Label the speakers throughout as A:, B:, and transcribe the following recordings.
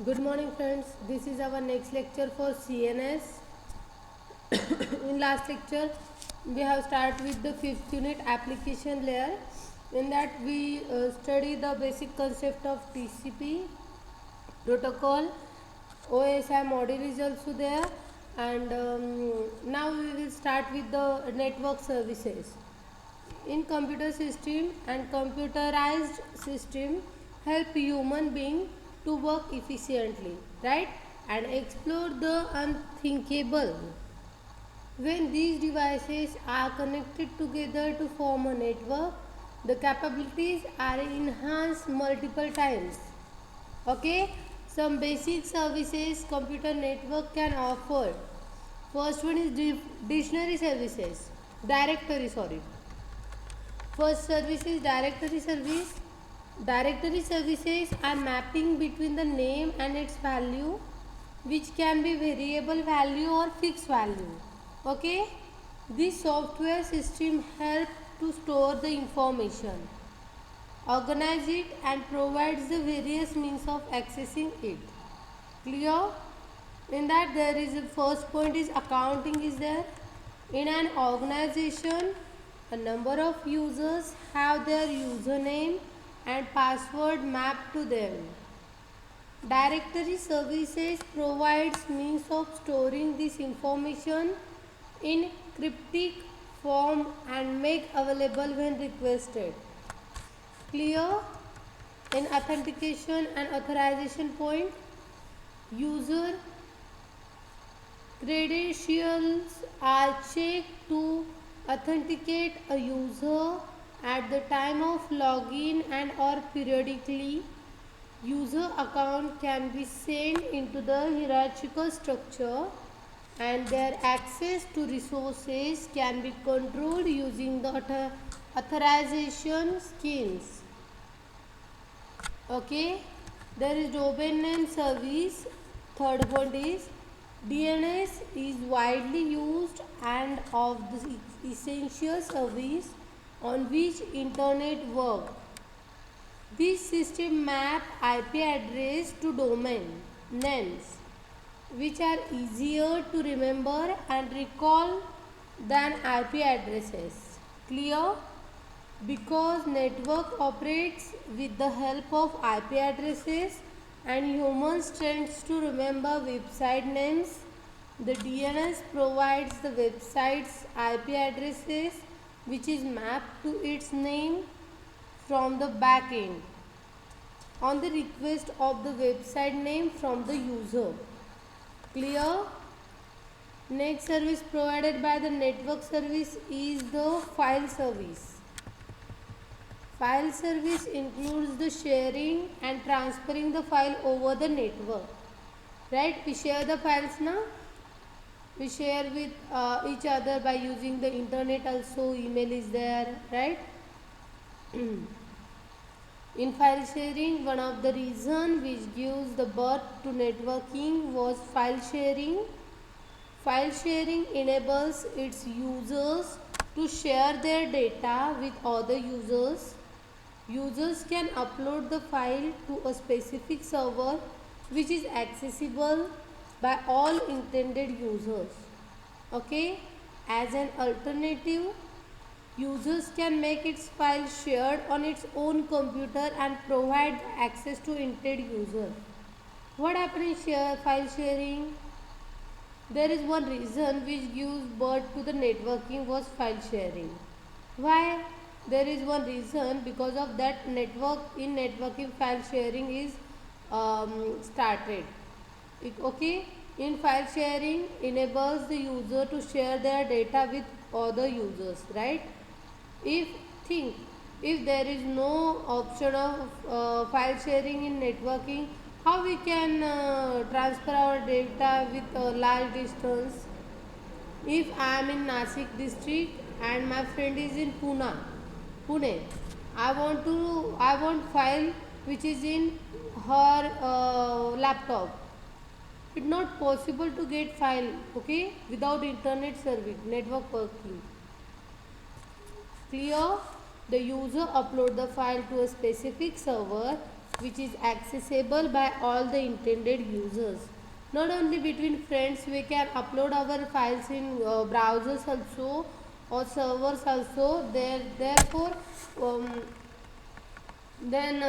A: Good morning friends, this is our next lecture for CNS. In last lecture we have started with the fifth unit application layer. In that we study the basic concept of TCP protocol. OSI module is also there, and now we will start with the network services. In computer system and computerized system help human being to work efficiently, right, and explore the unthinkable. When these devices are connected together to form a network, the capabilities are enhanced multiple times. Okay, some basic services computer network can offer. First one is dictionary services, directory, sorry. First service is directory service. Directory services are mapping between the name and its value, which can be variable value or fixed value. Okay, this software system helps to store the information, organize it, and provides the various means of accessing it. Clear? In that there is a first point is accounting is there. In an organization, a number of users have their username and password mapped to them. Directory services provides means of storing this information in cryptic form and make available when requested. Clear? In authentication and authorization point, user credentials are checked to authenticate a user at the time of login and or periodically. User account can be sent into the hierarchical structure and their access to resources can be controlled using the authorization schemes. Okay, there is domain name service. Third point is DNS is widely used and of the essential service on which internet work. This system map IP address to domain names, which are easier to remember and recall than IP addresses. Clear? Because network operates with the help of IP addresses and humans tends to remember website names, the DNS provides the website's IP addresses which is mapped to its name from the back end on the request of the website name from the user. Clear? Next service provided by the network service is the file service. File service includes the sharing and transferring the file over the network. Right? We share the files now. We share with each other by using the internet also. Email is there. Right? In file sharing, one of the reasons which gives the birth to networking was file sharing. File sharing enables its users to share their data with other users. Users can upload the file to a specific server which is accessible by all intended users. Okay, as an alternative, users can make its file shared on its own computer and provide access to intended user. What happens in file sharing? There is one reason which gives birth to the networking was file sharing. Why? There is one reason because of that in networking file sharing is started. Okay, in file sharing enables the user to share their data with other users, right? If think if there is no option of file sharing in networking, how we can transfer our data with a large distance? If I am in Nasik district and my friend is in Pune, I want file which is in her laptop. It's not possible to get file, okay, without internet service, network working. Clear? The user upload the file to a specific server which is accessible by all the intended users. Not only between friends, we can upload our files in browsers also or servers also. Therefore, um, then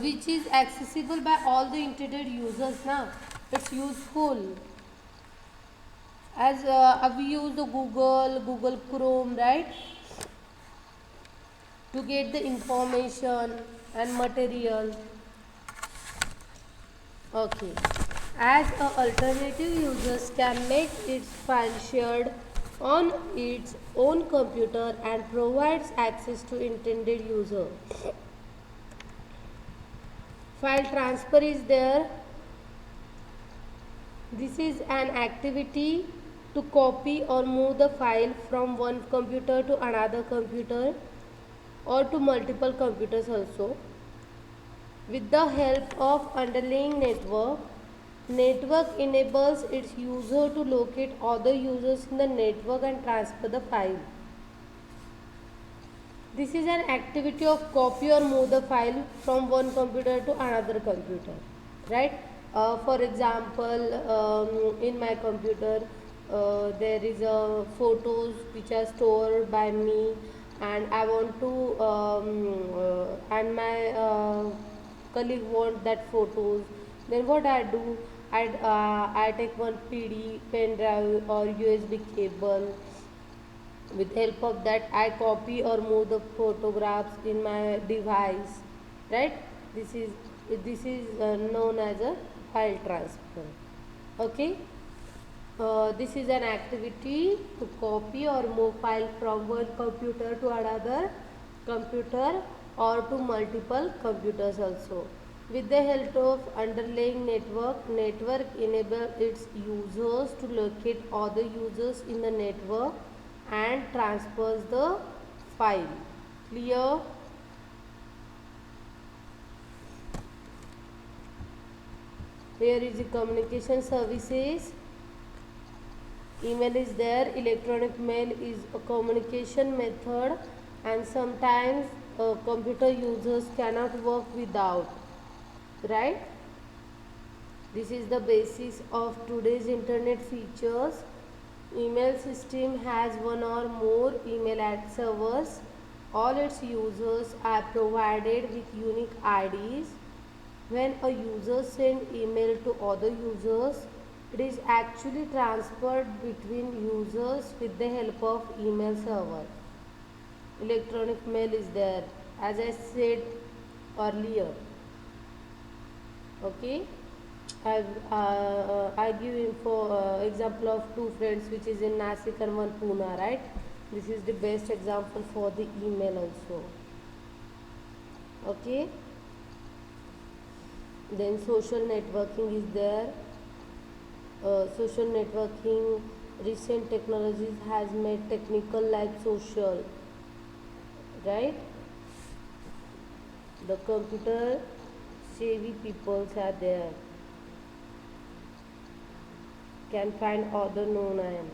A: which is accessible by all the intended users. Now, it's useful as we use the Google Chrome, right, to get the information and material. Okay. As a alternative, users can make its file shared on its own computer and provides access to intended user. File transfer is there. This is an activity to copy or move the file from one computer to another computer or to multiple computers also. With the help of underlying network enables its user to locate other users in the network and transfer the file. This is an activity of copy or move the file from one computer to another computer, right? For example, in my computer, there is photos which are stored by me, and I want to, and my colleague want that photos. Then what I do? I take one PD pen drive or USB cable. With help of that, I copy or move the photographs in my device, right? This is known as a file transfer. Okay. This is an activity to copy or move file from one computer to another computer or to multiple computers also. With the help of underlying network enable its users to locate other users in the network and transfers the file. Clear? Here is the communication services. Email is there. Electronic mail is a communication method, and sometimes computer users cannot work without, right? This is the basis of today's internet features. Email system has one or more email ad servers. All its users are provided with unique IDs. When a user sends email to other users, it is actually transferred between users with the help of email server. Electronic mail is there, as I said earlier. Okay. I give example of two friends which is in Nasik and one Pune, right? This is the best example for the email also. Okay. Then social networking is there. Social networking, recent technologies has made technical life social, right? The computer savvy peoples are there, can find other known items.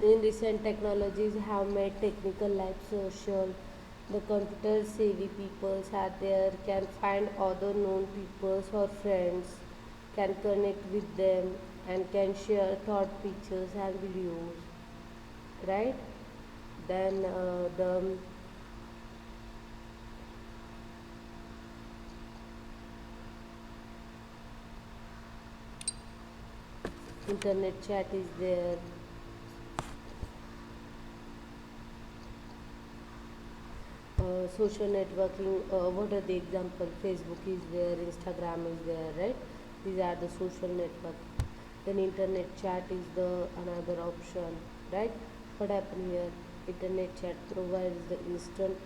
A: In recent technologies have made technical life social. The computer savvy peoples are there, can find other known peoples or friends, can connect with them, and can share thought pictures and videos, right? Then the internet chat is there. Social networking, what are the example? Facebook is there, Instagram is there, right? These are the social network. Then internet chat is the another option, right? What happen here? Internet chat provides the instant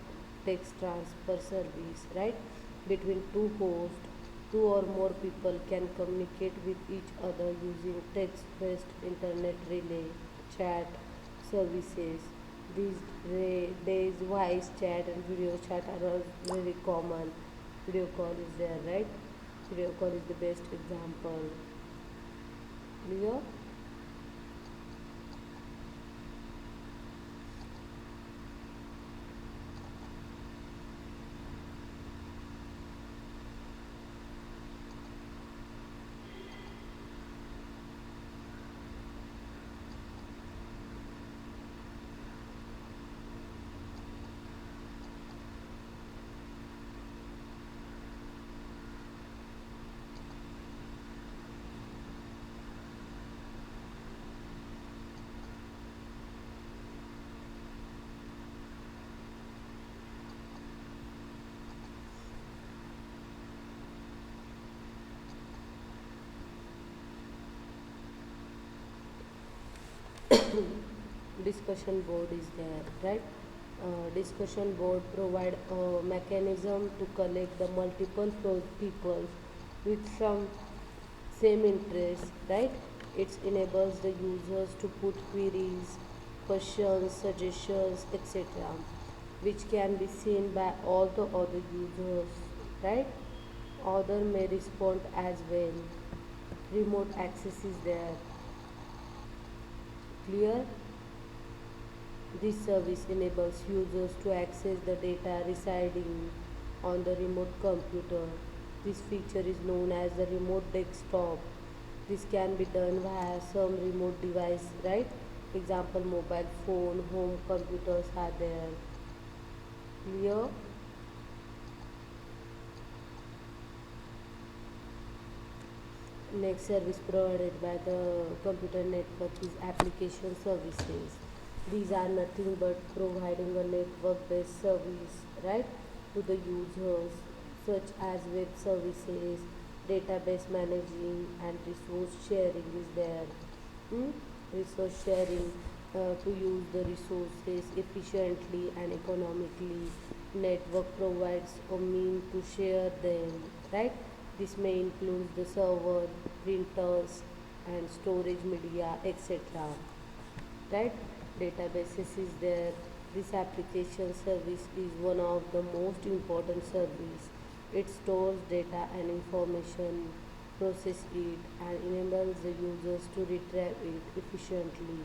A: text transfer service, right? between two hosts. Two or more people can communicate with each other using text-based internet relay chat services. These days, voice chat and video chat are all very common. Video call is there, right? Video call is the best example. Clear? Discussion board is there, right? Discussion board provide a mechanism to collect the multiple people with some same interest, right? It enables the users to put queries, questions, suggestions, etc., which can be seen by all the other users, right? Other may respond as well. Remote access is there. Clear? This service enables users to access the data residing on the remote computer. This feature is known as the remote desktop. This can be done via some remote device, right? Example, mobile phone, home computers are there. Clear? Next service provided by the computer network is application services. These are nothing but providing a network based service, right, to the users, such as web services, database managing, and resource sharing is there. Hmm? Resource sharing, to use the resources efficiently and economically. Network provides a mean to share them, right? This may include the server, printers, and storage media, etc., right? Databases is there. This application service is one of the most important service. It stores data and information, process it, and enables the users to retrieve it efficiently,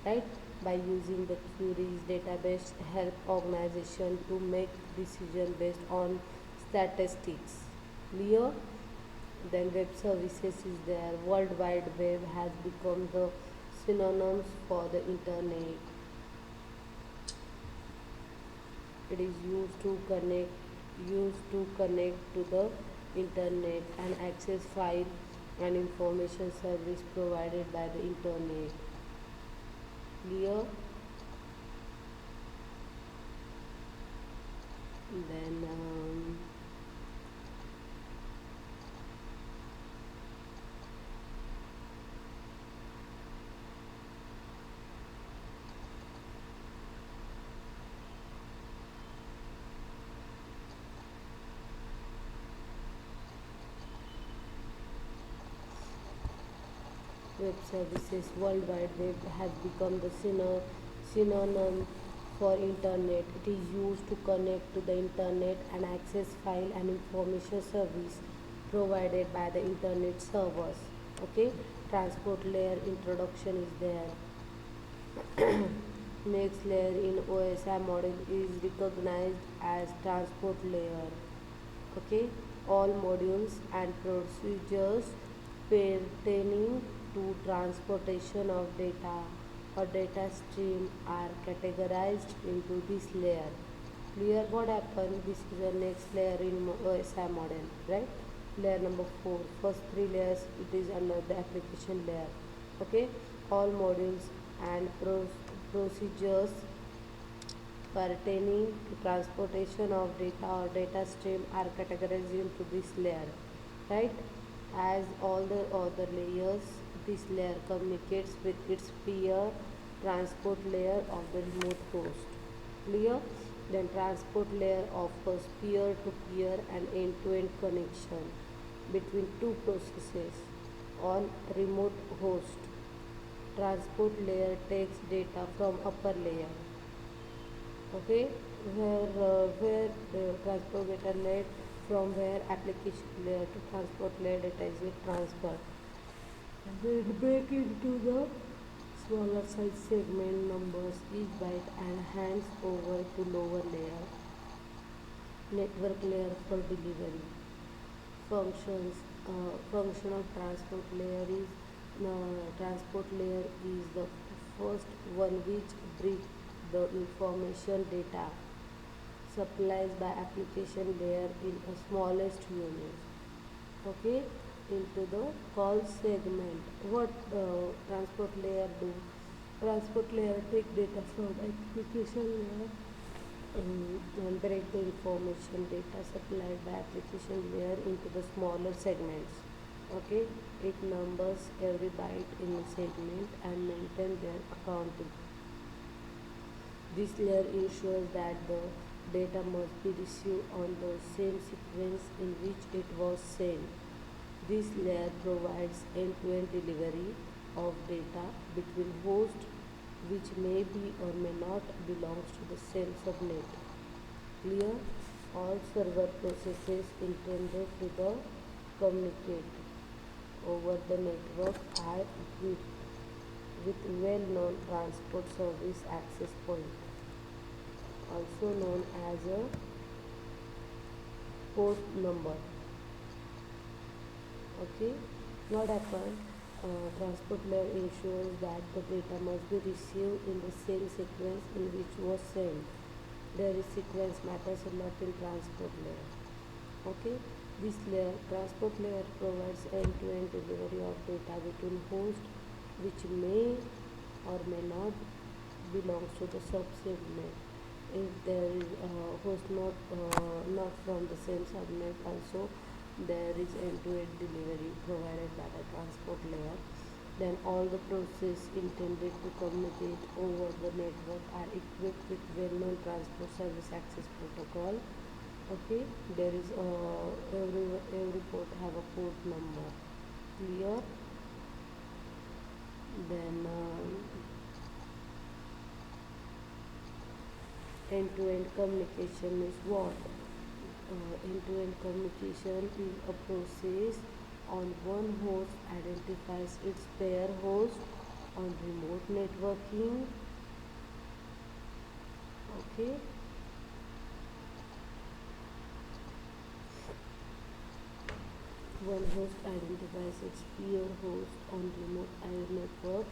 A: right? By using the queries, database help organization to make decision based on statistics. Clear? Then web services is there. World Wide Web has become the synonyms for the internet. It is used to connect to the internet and access file and information service provided by the internet. Clear? Then web services. World Wide Web has become the synonym for internet. It is used to connect to the internet and access file and information service provided by the internet servers. Okay, transport layer introduction is there. Next layer in OSI model is recognized as transport layer. Okay, all modules and procedures pertaining to transportation of data or data stream are categorized into this layer. Clear what happened? This is the next layer in OSI model, right? Layer number 4. First three layers it is under the application layer. Okay, all modules and procedures pertaining to transportation of data or data stream are categorized into this layer, right? As all the other layers, this layer communicates with its peer transport layer of the remote host. Clear? Then transport layer offers peer-to-peer and end-to-end connection between two processes on remote host. Transport layer takes data from upper layer. Okay, where the transport data layer from where application layer to transport layer data is transferred, and then break into the smaller size segment numbers each byte and hands over to lower layer network layer for delivery. Function of transport layer is the first one which brings the information data supplies by application layer in a smallest unit. Okay, into the call segment. What transport layer do? Transport layer take data from application layer and break the information data supplied by application layer into the smaller segments. Okay, it numbers every byte in a segment and maintain their accounting. This layer ensures that the data must be received on the same sequence in which it was sent. This layer provides end-to-end delivery of data between hosts which may be or may not belongs to the same subnet. Clear? All server processes intended to the communicate over the network are equipped with well-known transport service access point, also known as a port number. Okay, what happened? Transport layer ensures that the data must be received in the same sequence in which was sent. There is sequence matters a lot in transport layer. Okay, this layer, transport layer provides end-to-end delivery of data between hosts which may or may not belongs to the subsegment. If there is a host not from the same subnet, also there is end-to-end delivery provided by the transport layer. Then all the processes intended to communicate over the network are equipped with well-known transport service access protocol. Okay, there is every port have a port number. Clear? Then end-to-end communication is what? End-to-end communication is a process on one host identifies its pair host on remote networking. Okay, one host identifies its peer host on remote network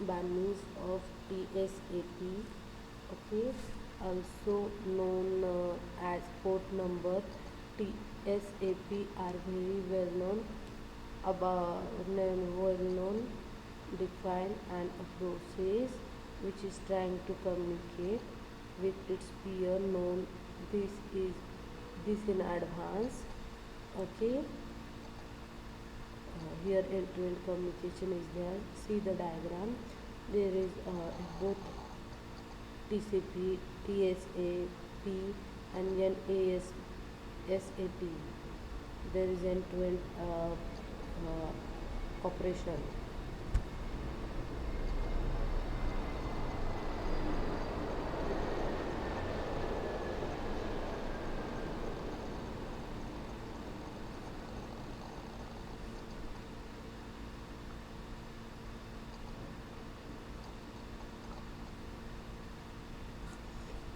A: by means of TSAP. Okay, also known as port number. TSAP are very well known about well known define and a process which is trying to communicate with its peer known this in advance. Okay, here end-to-end communication is there. See the diagram. There is both TCP, TSAP and NASAP. There is end-to-end operation.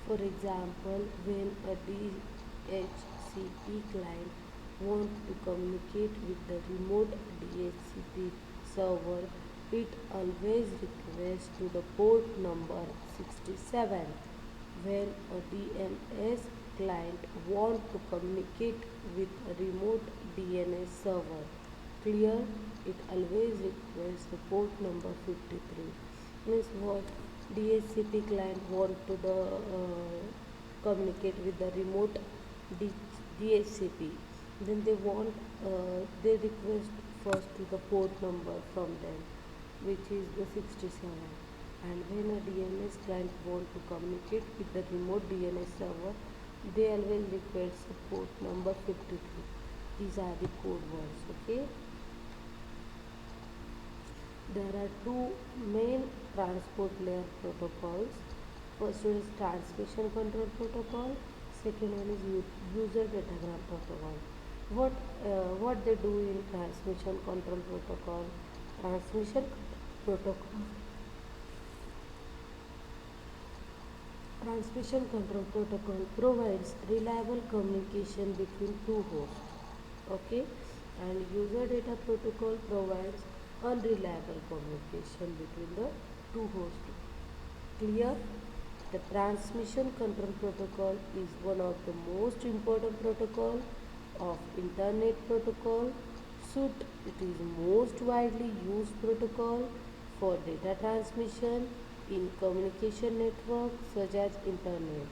A: For example, when a DHCP client wants to communicate with the remote DHCP server, it always requests to the port number 67. When a DNS client wants to communicate with a remote DNS server, clear, it always requests the port number 53. Means what? DHCP client want to communicate with the remote DHCP. Then they request first to the port number from them, which is the 67. And when a DNS client want to communicate with the remote DNS server, they always require support number 53. These are the code words. Okay. There are two main transport layer protocols. First one is transmission control protocol. Second one is user datagram protocol. What they do in transmission control protocol? Transmission protocol. Transmission control protocol provides reliable communication between two hosts. Okay, and user data protocol provides unreliable communication between the two hosts. Clear? The transmission control protocol is one of the most important protocol of internet protocol suite. It is most widely used protocol for data transmission in communication networks such as internet.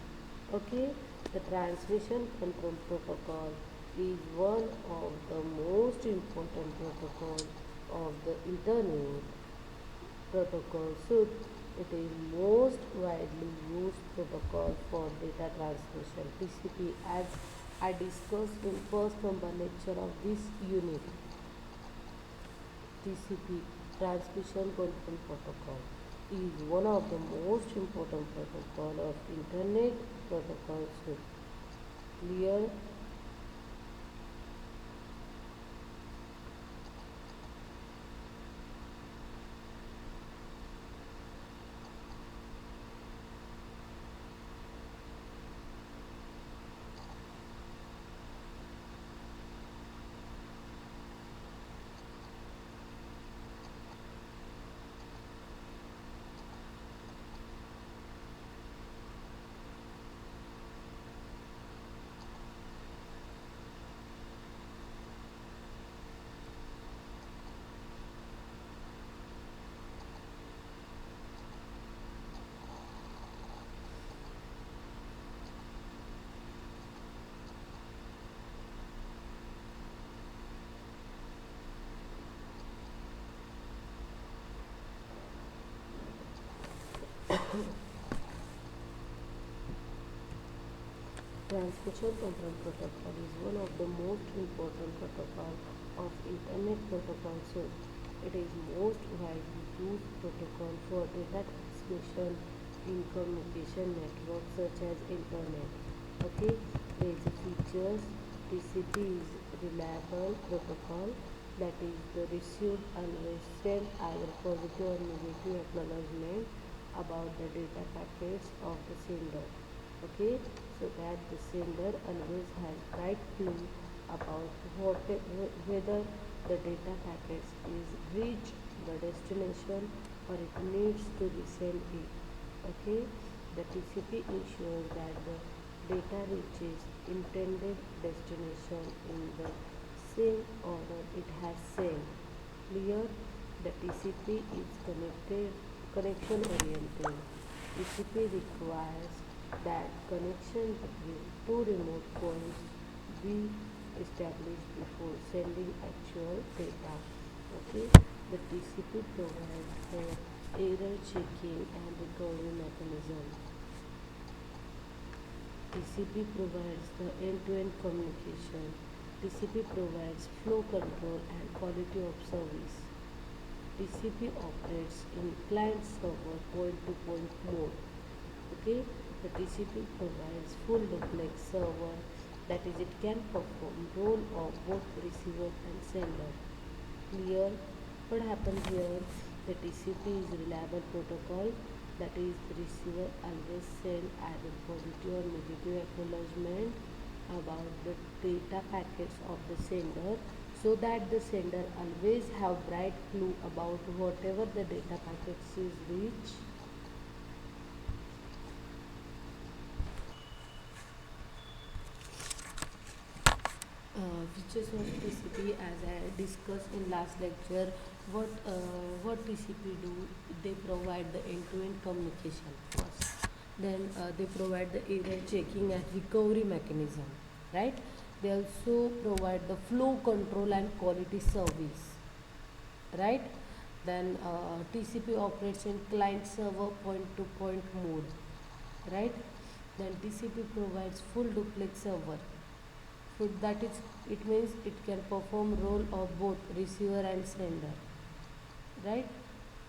A: Okay, the transmission control protocol is one of the most important protocol of the internet protocol suite. It is most widely used protocol for data transmission TCP as I discussed in first number lecture of this unit. TCP transmission control protocol is one of the most important protocol of internet protocol suite. Clear? Transmission control protocol is one of the most important protocol of internet protocol suite. It is most widely used protocol for data transmission in communication networks such as internet. Okay, there is a features. TCP is reliable protocol, that is the received always send either positive or negative acknowledgement about the data packets of the sender. Okay, so that the sender always has right clue about whether the data packets is reached the destination or it needs to resend it. Okay, the TCP ensures that the data reaches intended destination in the same order it has sent. Clear? The TCP is connection oriented. TCP requires that connection between two remote points be established before sending actual data. Okay, the TCP provides for error checking and recovery mechanism. TCP provides the end-to-end communication. TCP provides flow control and quality of service. TCP operates in client-server point-to-point mode. Okay, the TCP provides full duplex server, that is it can perform role of both receiver and sender. Clear? What happens here? The TCP is reliable protocol, that is the receiver always send either positive or negative acknowledgement about the data packets of the sender, so that the sender always have bright clue about whatever the data packets is reach. Features of TCP as I discussed in last lecture. What TCP do? They provide the end-to-end communication first. Then they provide the error checking and recovery mechanism. Right? They also provide the flow control and quality service. Right? Then TCP operates in client server point to point mode, right? Then TCP provides full duplex server. So that is, it means it can perform role of both receiver and sender, right?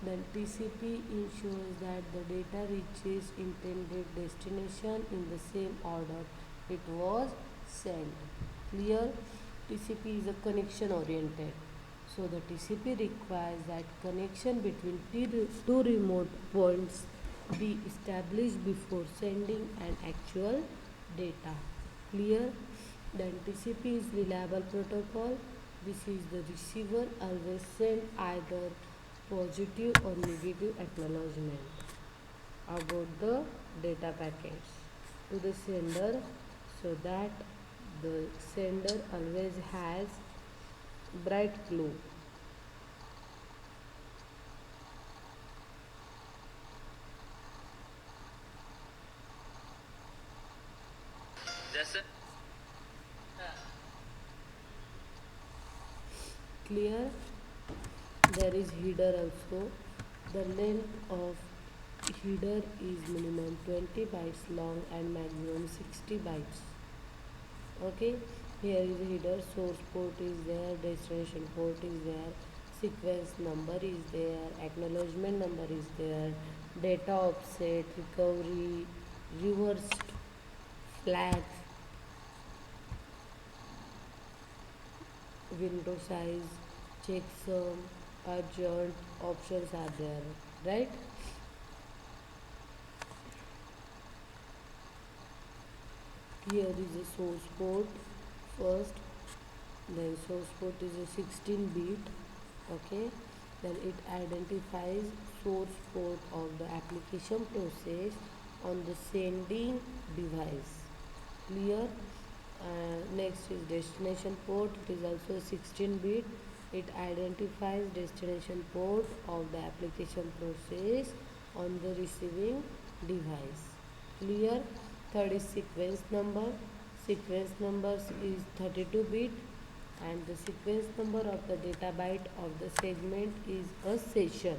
A: Then TCP ensures that the data reaches intended destination in the same order it was sent. Clear? TCP is a connection oriented. So the TCP requires that connection between two remote points be established before sending an actual data. Clear? Then TCP is reliable protocol. This is the receiver always send either positive or negative acknowledgement about the data packets to the sender, so that the sender always has bright glow.
B: जैसे
A: Clear? There is header also. The length of header is minimum 20 bytes long and maximum 60 bytes. Okay, here is header. Source port is there, destination port is there, sequence number is there, acknowledgement number is there, data offset, recovery, reversed flag, window size, checksum, urgent options are there, right? Here is a source port first, then source port is a 16 bit. Okay, then it identifies source port of the application process on the sending device. Clear? Next is destination port. It is also 16 bit. It identifies destination port of the application process on the receiving device. Clear? Third is sequence number. Sequence numbers is 32 bit, and the sequence number of the data byte of the segment is a session.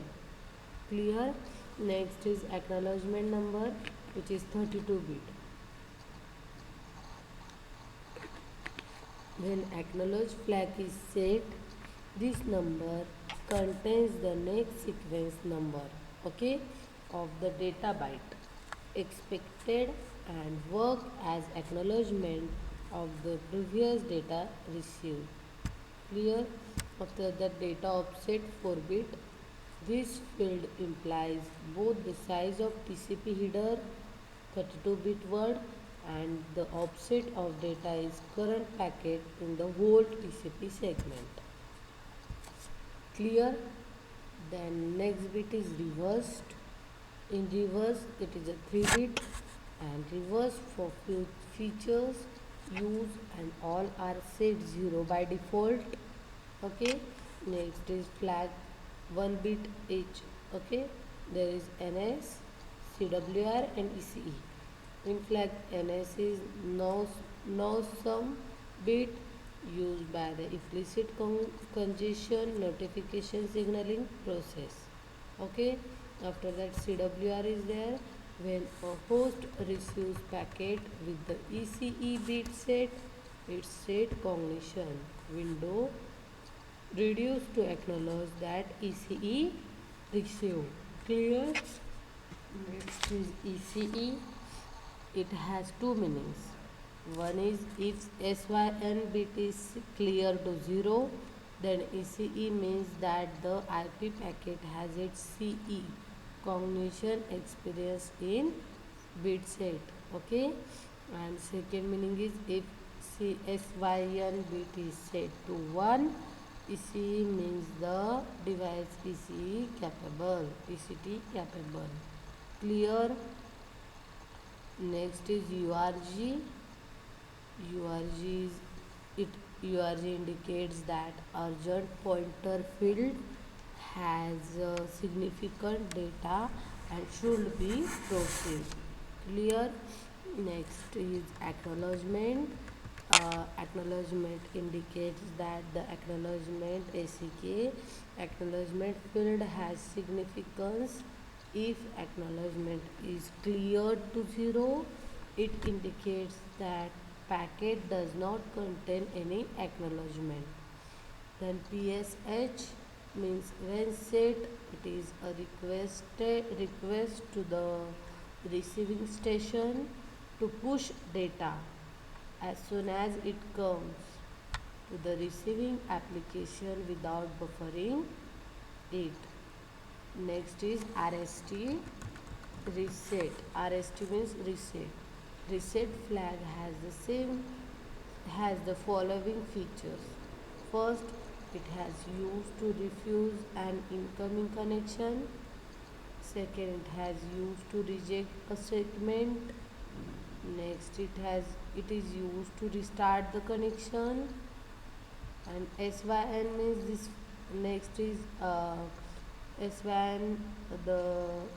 A: Clear? Next is acknowledgement number, which is 32 bit. When acknowledge flag is set, this number contains the next sequence number, okay, of the data byte expected and work as acknowledgement of the previous data received. Clear? After that, data offset 4 bit. This field implies both the size of TCP header 32-bit word and the offset of data is current packet in the whole TCP segment. Clear? Then next bit is reversed. In reverse, it is a 3 bit, and reverse for features use and all are set 0 by default. Okay, next is flag 1 bit each. Okay, there is NS, CWR and ECE. In flag, NS is no sum bit used by the implicit congestion notification signaling process. Okay, after that CWR is there. When a host receives packet with the ECE bit set, its set cognition window reduced to acknowledge that ECE received. Clear? Next is ECE. It has two meanings. One is if SYN bit is clear to 0, then ECE means that the IP packet has its CE cognition experience in bit set. Okay, and second meaning is if SYN bit is set to 1, ECE means the device ECE capable, ECT capable. Clear? Next is URG. URG is it URG indicates that urgent pointer field has significant data and should be processed. Clear? Next is acknowledgement. Acknowledgement indicates that the acknowledgement ACK acknowledgement field has significance. If acknowledgement is cleared to 0, it indicates that packet does not contain any acknowledgement. Then PSH means when set, it is a request to the receiving station to push data as soon as it comes to the receiving application without buffering it. Next is RST reset. RST means reset. Reset flag has the following features. First, it has used to refuse an incoming connection. Second, it has used to reject a segment. Next, it is used to restart the connection. And SYN means this. Next is SYN.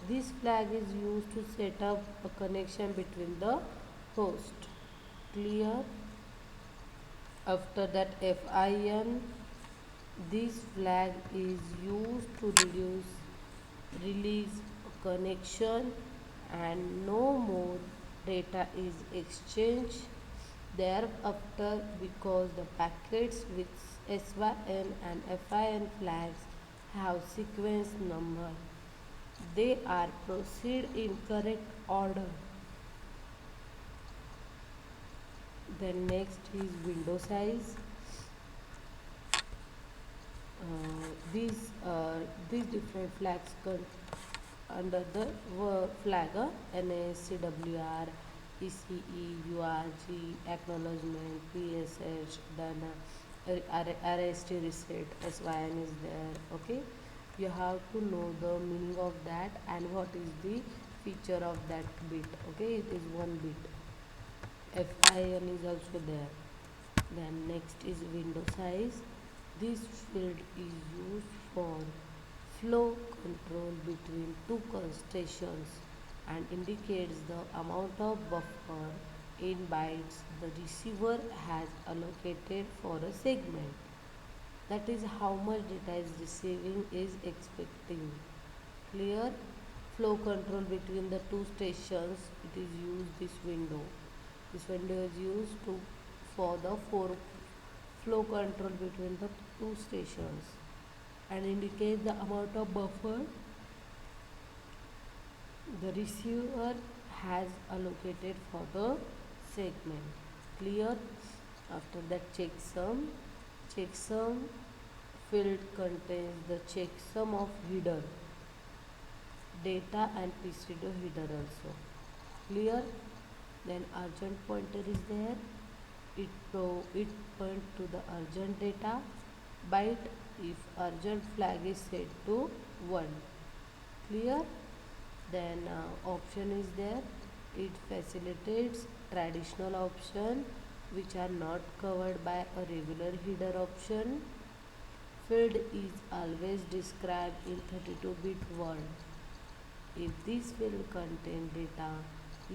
A: This flag is used to set up a connection between the host. Clear? After that, FIN. This flag is used to release a connection and no more data is exchanged thereafter because the packets with SYN and FIN flags have sequence number. They are proceed in correct order. Then next is window size. These different flags under the flag NACWR, ECE, URG, acknowledgement, PSH, then RST reset, SYN is there. Okay, you have to know the meaning of that and what is the feature of that bit. Okay, it is one bit. FIN is also there. Then next is window size. This field is used for flow control between two stations and indicates the amount of buffer in bytes the receiver has allocated for a segment. That is how much data is receiving is expecting. Clear? Flow control between the two stations, it is used this window. This window is used for the flow control between the two stations and indicates the amount of buffer the receiver has allocated for the segment. Clear? After that, checksum. Checksum field contains the checksum of header data and pseudo header also. Clear? Then urgent pointer is there. It points to the urgent data byte if urgent flag is set to 1. Clear? Then option is there. It facilitates traditional option which are not covered by a regular header option. Field is always described in 32-bit word. If this field contains data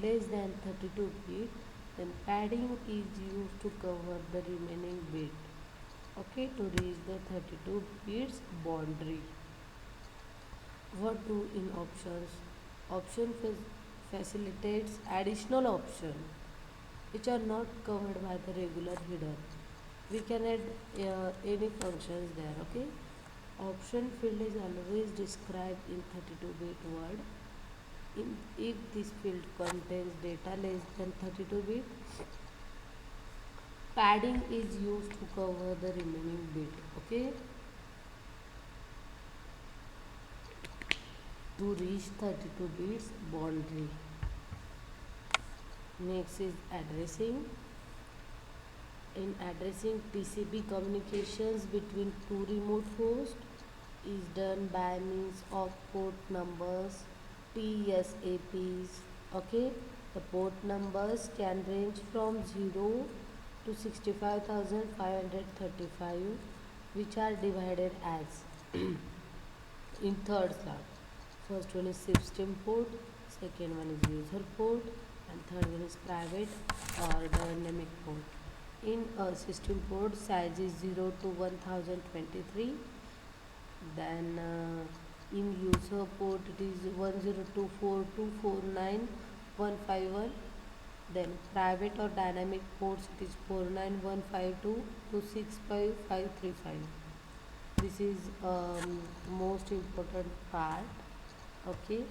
A: less than 32 bit, then padding is used to cover the remaining bit. Okay, to reach the 32 bits boundary. What do in options? Option facilitates additional option which are not covered by the regular header. We can add any functions there. Okay. Option field is always described in 32-bit word. If this field contains data less than 32 bit, padding is used to cover the remaining bit. Okay. To reach 32 bits boundary. Next is addressing. In addressing, TCP communications between two remote hosts is done by means of port numbers, TSAPs. Okay, the port numbers can range from 0 to 65,535, which are divided as in third slot. First one is system port, second one is user port, and third one is private or dynamic port. in a system port size is 0 to 1023. Then in user port it is 1024249151. Then private or dynamic ports it is 49152 to 65535. This is most important part. Okay.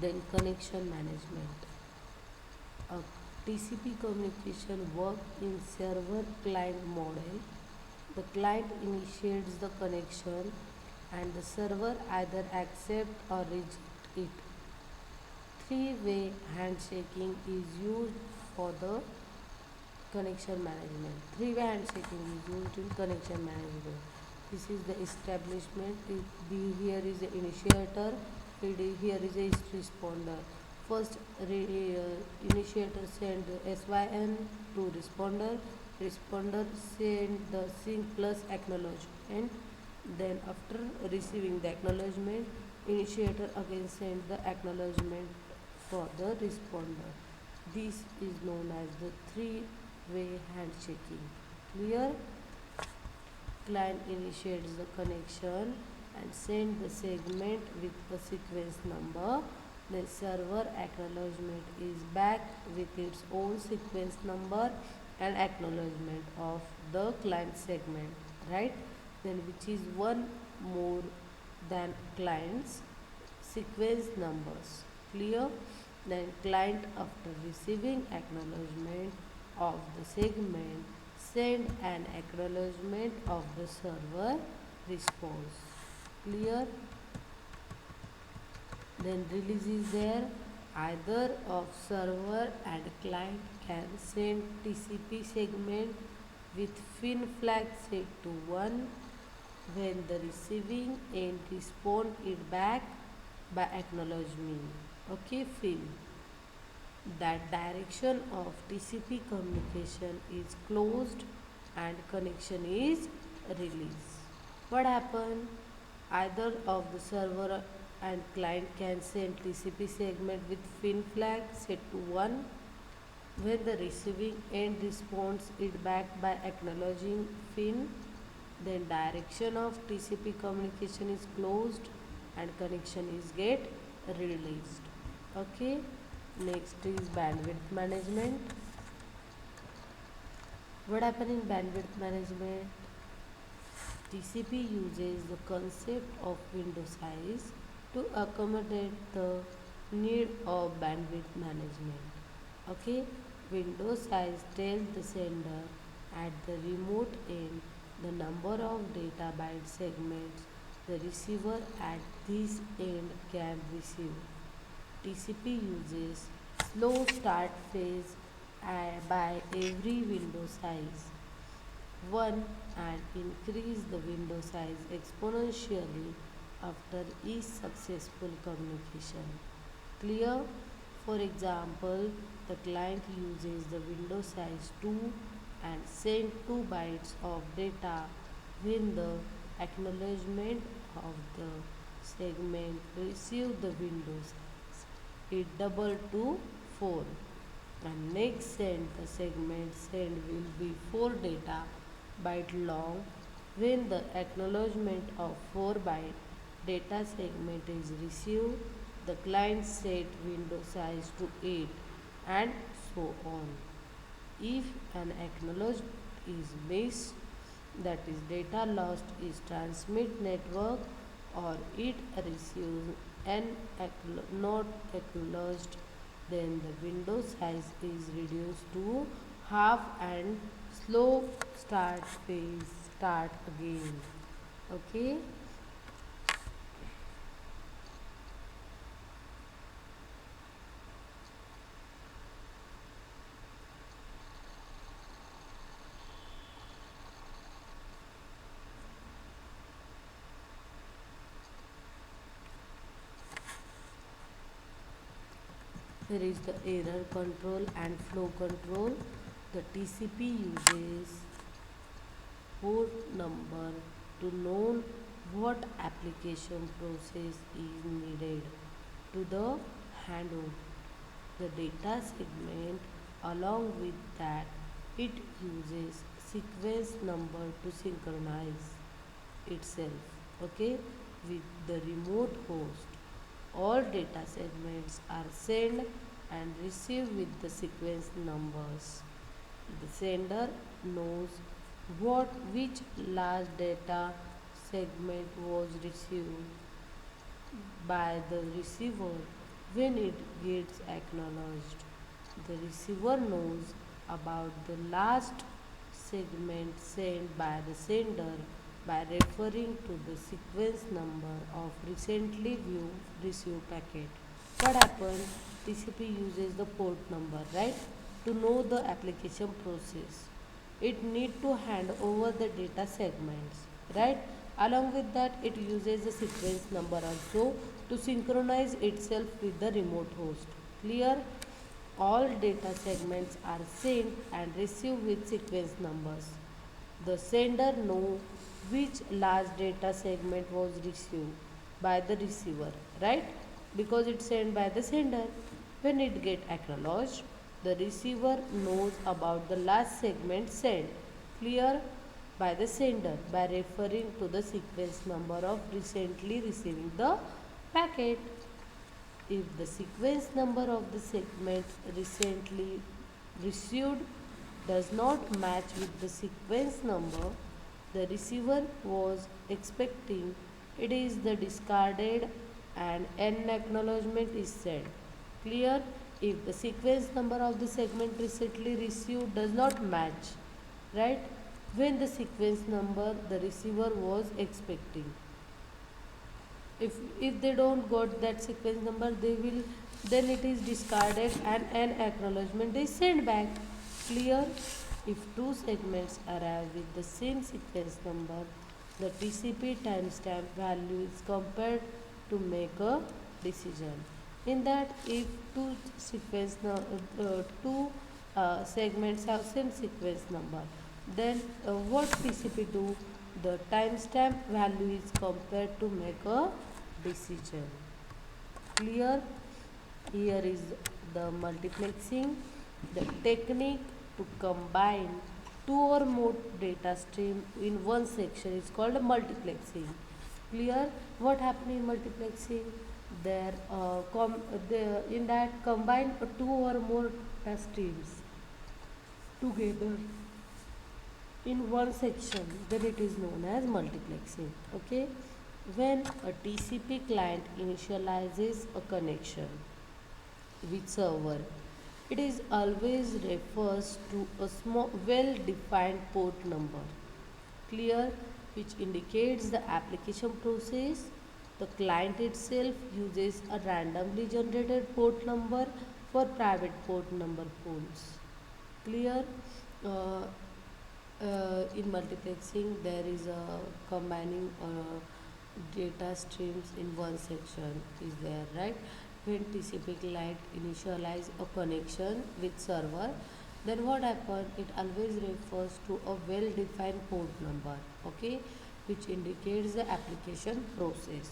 A: Then connection management. A TCP communication work in server client model. The client initiates the connection and the server either accept or reject it. Three-way handshaking is used for the connection management. Three-way handshaking is used in connection management. This is the establishment. Here is the initiator. Here is a responder. First, initiator send SYN to responder. Responder send the sync plus acknowledgement. Then after receiving the acknowledgement, initiator again send the acknowledgement for the responder. This is known as the three-way handshaking. Clear? Client initiates the connection and send the segment with the sequence number. The server acknowledgement is back with its own sequence number and acknowledgement of the client segment, right? Then which is one more than client's sequence numbers. Clear? Then client after receiving acknowledgement of the segment send an acknowledgement of the server response. Clear? Then release is there. Either of server and client can send TCP segment with FIN flag set to 1 when the receiving end respond it back by acknowledgement. Okay, FIN. That direction of TCP communication is closed and connection is released. What happened? Either of the server and client can send TCP segment with FIN flag set to 1 when the receiving end responds it back by acknowledging FIN. Then direction of TCP communication is closed and connection is get released. Okay. Next is bandwidth management. What happens in bandwidth management? TCP uses the concept of window size to accommodate the need of bandwidth management. Okay, window size tells the sender at the remote end the number of data byte segments the receiver at this end can receive. TCP uses slow start phase by every window size 1 and increase the window size exponentially after each successful communication. Clear? For example, the client uses the window size 2 and send 2 bytes of data when the acknowledgement of the segment receive the window size. It double to 4 and next send the segment send will be 4 data byte long when the acknowledgement of 4 byte data segment is received. The client set window size to 8 and so on. If an acknowledgement is missed, that is data lost is transmit network or it receives and not acknowledged, then the window size is reduced to half and slow start phase start again. Okay. There is the error control and flow control. The TCP uses port number to know what application process is needed to the handoff. The data segment along with that
B: It uses sequence number to synchronize itself, okay, with the remote host. All data segments are sent and received with the sequence numbers. The sender knows what which large data segment was received by the receiver when it gets acknowledged. The receiver knows about the last segment sent by the sender by referring to the sequence number of recently received packet. What happens? TCP uses the port number, right, to know the application process. It need to hand over the data segments, right? Along with that, it uses the sequence number also to synchronize itself with the remote host. Clear? All data segments are sent and received with sequence numbers. The sender know which large data segment was received by the receiver, right? Because it's sent by the sender. When it get acknowledged, the receiver knows about the last segment sent. Clear? By the sender by referring to the sequence number of recently receiving the packet. If the sequence number of the segment recently received does not match with the sequence number the receiver was expecting, it is the discarded and an acknowledgement is sent. Clear? If the sequence number of the segment recently received does not match, right? When the sequence number the receiver was expecting, if they don't got that sequence number they will, then it is discarded and an acknowledgement is sent back. Clear? If two segments arrive with the same sequence number the TCP timestamp value is compared to make a decision. In that, if two segments have same sequence number, then what TCP do? The timestamp value is compared to make a decision. Clear? Here is the multiplexing, the technique to combine two or more data stream in one section is called multiplexing. Clear? What happened in multiplexing? In that combine two or more data streams together in one section, then it is known as multiplexing. Okay? When a TCP client initializes a connection with server, it is always refers to a small well defined port number. Clear? Which indicates the application process. The client itself uses a randomly generated port number for private port number pools. Clear? uh, in multiplexing there is a combining data streams in one section is there, right? When TCP client initialize a connection with server, then what happen, it always refers to a well defined port number, okay, which indicates the application process.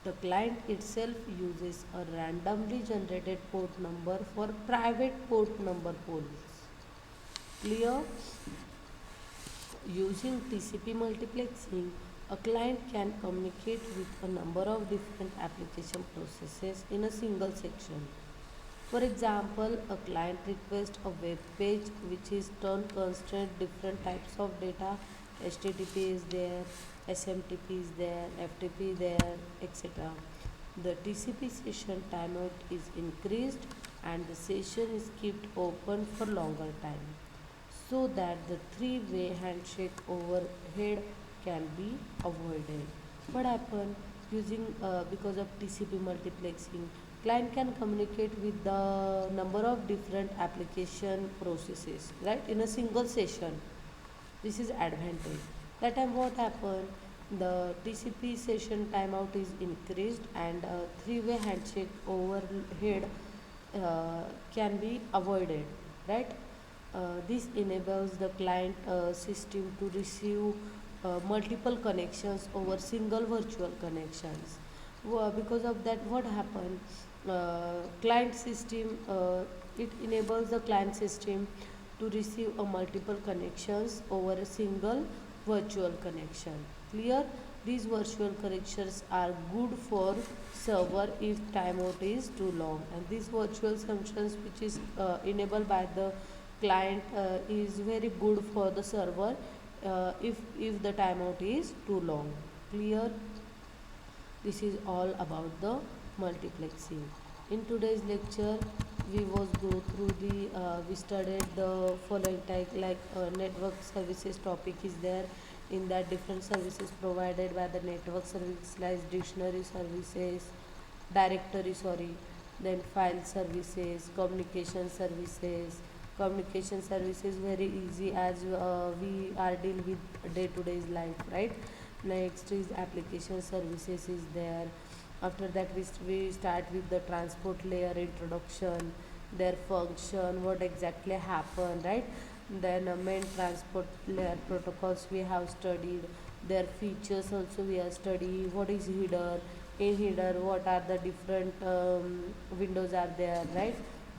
B: The client itself uses a randomly generated port number for private port number pools. Clear? Using TCP multiplexing, a client can communicate with a number of different application processes in a single section. For example, a client requests a web page which is turn constraint different types of data. HTTP is there, SMTP is there, FTP is there, etc. The TCP session timeout is increased and the session is kept open for longer time so that the three-way handshake overhead can be avoided. What happened using because of TCP multiplexing, client can communicate with the number of different application processes, right, in a single session. This is advantage. That time what happened? The TCP session timeout is increased and three-way handshake overhead can be avoided, right? This enables the client system to receive multiple connections over single virtual connections. Because of that, what happened? Client system, it enables the client system to receive a multiple connections over a single virtual connection. Clear? These virtual connections are good for server if timeout is too long, and these virtual functions which is enabled by the client is very good for the server if the timeout is too long. Clear? This is all about the multiplexing. In today's lecture, we was go through we studied the following type like network services topic is there. In that, different services provided by the network service like dictionary services, directory sorry, then file services, communication services very easy as we are deal with day to day life, right? Next is application services is there. After that we start with the transport layer introduction, their function, what exactly happened, right? Then main transport layer protocols we have studied, their features also we are studying, what is header, in header what are the different windows are there, right?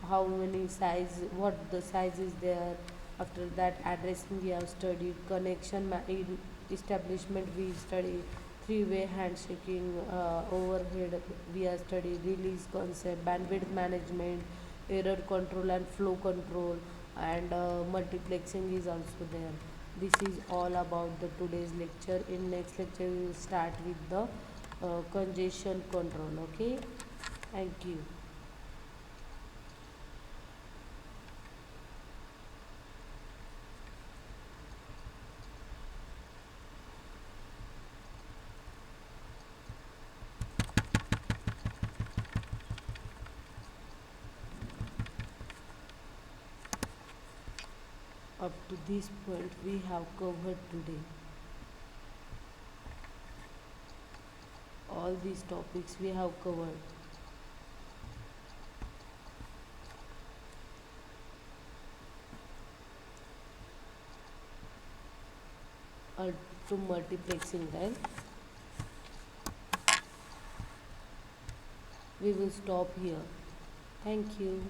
B: How many size, what the size is there. After that addressing we have studied, connection in establishment we study, three-way handshaking, overhead we have studied, release concept, bandwidth management, error control and flow control, and multiplexing is also there. This is all about the today's lecture. In next lecture we will start with the congestion control. Okay, thank you. Up to this point we have covered today all these topics we have covered. To multiplexing, right? We will stop here. Thank you.